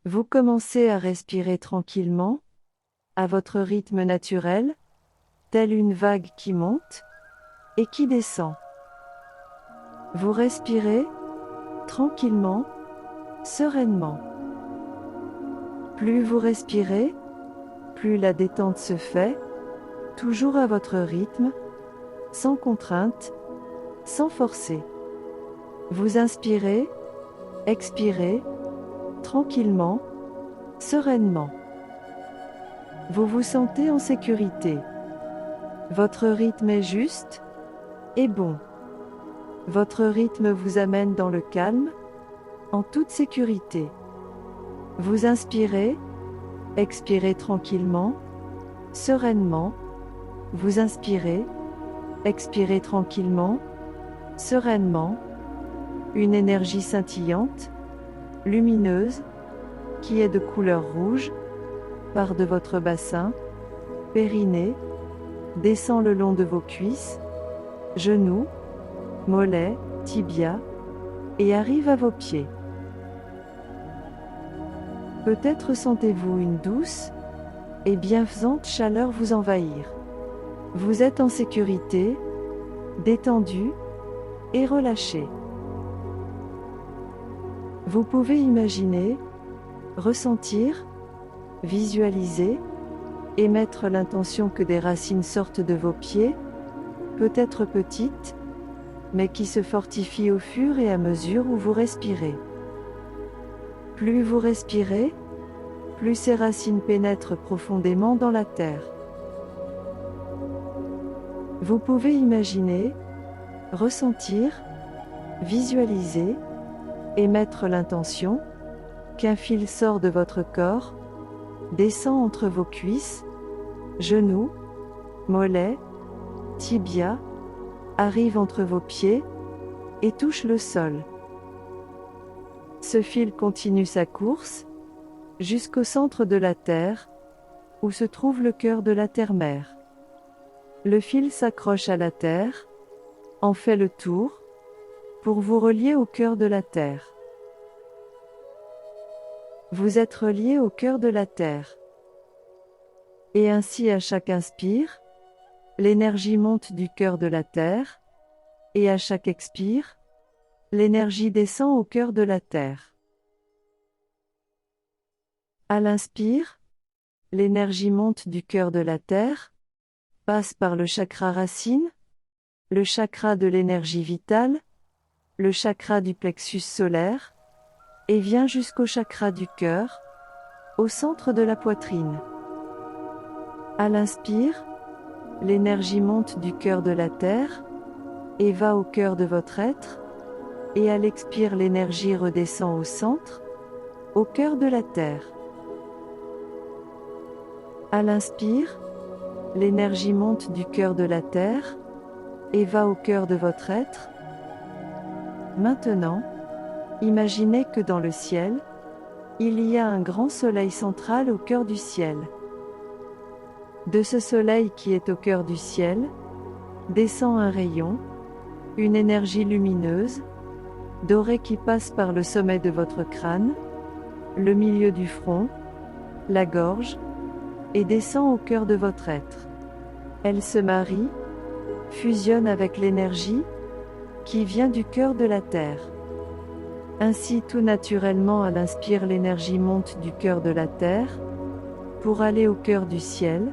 Vous commencez à respirer tranquillement, à votre rythme naturel, telle une vague qui monte et qui descend. Vous respirez tranquillement, sereinement. Plus vous respirez, plus la détente se fait, toujours à votre rythme, sans contrainte, sans forcer. Vous inspirez, expirez, tranquillement, sereinement. Vous vous sentez en sécurité. Votre rythme est juste et bon. Votre rythme vous amène dans le calme, en toute sécurité. Vous inspirez, expirez tranquillement, sereinement. Vous inspirez, expirez tranquillement, sereinement. Une énergie scintillante, lumineuse, qui est de couleur rouge, part de votre bassin, périnée, descend le long de vos cuisses, genoux, mollets, tibias, et arrive à vos pieds. Peut-être sentez-vous une douce et bienfaisante chaleur vous envahir. Vous êtes en sécurité, détendu et relâché. Vous pouvez imaginer, ressentir, visualiser, et mettre l'intention que des racines sortent de vos pieds, peut-être petites, mais qui se fortifient au fur et à mesure où vous respirez. Plus vous respirez, plus ces racines pénètrent profondément dans la terre. Vous pouvez imaginer, ressentir, visualiser, et mettre l'intention qu'un fil sort de votre corps, descend entre vos cuisses, genoux, mollets, tibias, arrive entre vos pieds et touche le sol. Ce fil continue sa course jusqu'au centre de la Terre, où se trouve le cœur de la Terre-Mère. Le fil s'accroche à la Terre, en fait le tour, pour vous relier au cœur de la Terre. Vous êtes relié au cœur de la Terre. Et ainsi à chaque inspire, l'énergie monte du cœur de la Terre, et à chaque expire, l'énergie descend au cœur de la Terre. À l'inspire, l'énergie monte du cœur de la Terre, passe par le chakra racine, le chakra de l'énergie vitale, le chakra du plexus solaire, et vient jusqu'au chakra du cœur, au centre de la poitrine. À l'inspire, l'énergie monte du cœur de la Terre, et va au cœur de votre être, et à l'expire l'énergie redescend au centre, au cœur de la Terre. À l'inspire, l'énergie monte du cœur de la Terre, et va au cœur de votre être. Maintenant, imaginez que dans le ciel, il y a un grand soleil central au cœur du ciel. De ce soleil qui est au cœur du ciel, descend un rayon, une énergie lumineuse, dorée qui passe par le sommet de votre crâne, le milieu du front, la gorge, et descend au cœur de votre être. Elle se marie, fusionne avec l'énergie qui vient du cœur de la Terre. Ainsi tout naturellement à l'inspire l'énergie monte du cœur de la Terre, pour aller au cœur du ciel,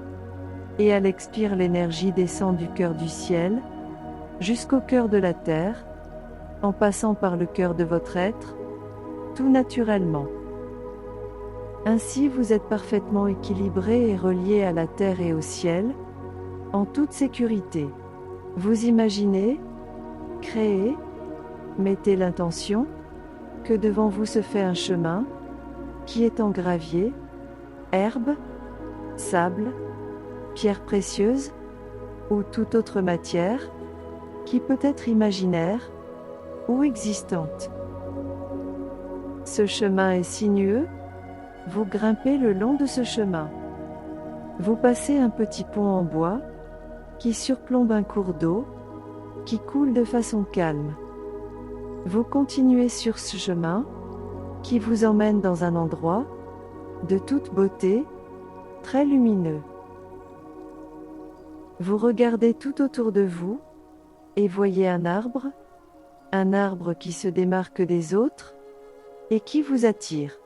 et à l'expire l'énergie descend du cœur du ciel, jusqu'au cœur de la Terre, en passant par le cœur de votre être, tout naturellement. Ainsi vous êtes parfaitement équilibré et relié à la Terre et au ciel, en toute sécurité. Vous imaginez, créez, mettez l'intention, que devant vous se fait un chemin, qui est en gravier, herbe, sable, pierres précieuses, ou toute autre matière, qui peut être imaginaire, ou existante. Ce chemin est sinueux, vous grimpez le long de ce chemin. Vous passez un petit pont en bois, qui surplombe un cours d'eau, qui coule de façon calme. Vous continuez sur ce chemin, qui vous emmène dans un endroit, de toute beauté, très lumineux. Vous regardez tout autour de vous, et voyez un arbre qui se démarque des autres, et qui vous attire.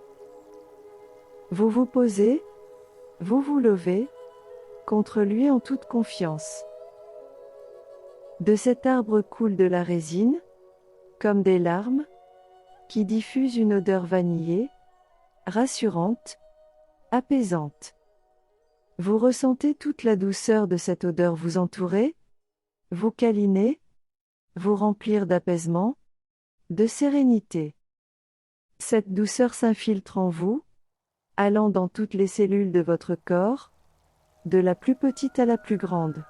Vous vous posez, vous vous levez, contre lui en toute confiance. De cet arbre coule de la résine, comme des larmes, qui diffusent une odeur vanillée, rassurante, apaisante. Vous ressentez toute la douceur de cette odeur vous entourer, vous câliner, vous remplir d'apaisement, de sérénité. Cette douceur s'infiltre en vous, allant dans toutes les cellules de votre corps, de la plus petite à la plus grande.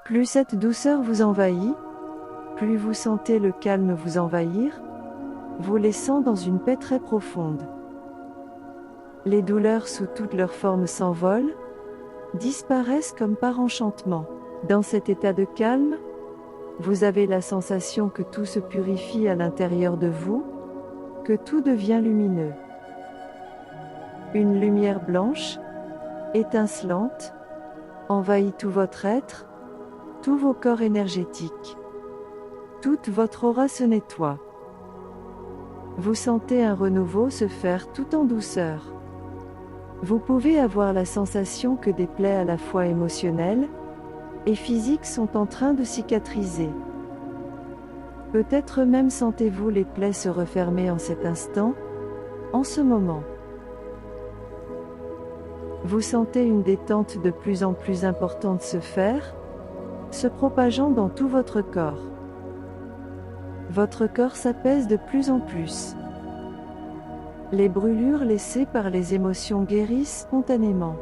Plus cette douceur vous envahit, plus vous sentez le calme vous envahir, vous laissant dans une paix très profonde. Les douleurs sous toutes leurs formes s'envolent, disparaissent comme par enchantement. Dans cet état de calme, vous avez la sensation que tout se purifie à l'intérieur de vous, que tout devient lumineux. Une lumière blanche, étincelante, envahit tout votre être, tous vos corps énergétiques. Toute votre aura se nettoie. Vous sentez un renouveau se faire tout en douceur. Vous pouvez avoir la sensation que des plaies à la fois émotionnelles et physiques sont en train de cicatriser. Peut-être même sentez-vous les plaies se refermer en cet instant, en ce moment. Vous sentez une détente de plus en plus importante se faire, se propageant dans tout votre corps. Votre corps s'apaise de plus en plus. Les brûlures laissées par les émotions guérissent spontanément.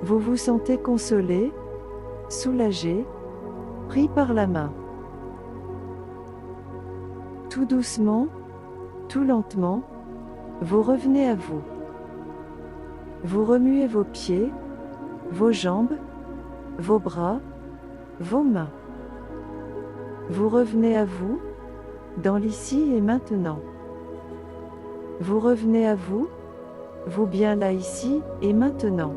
Vous vous sentez consolé, soulagé, pris par la main. Tout doucement, tout lentement, vous revenez à vous. Vous remuez vos pieds, vos jambes, vos bras, vos mains. Vous revenez à vous, dans l'ici et maintenant. Vous revenez à vous, vous bien là ici et maintenant.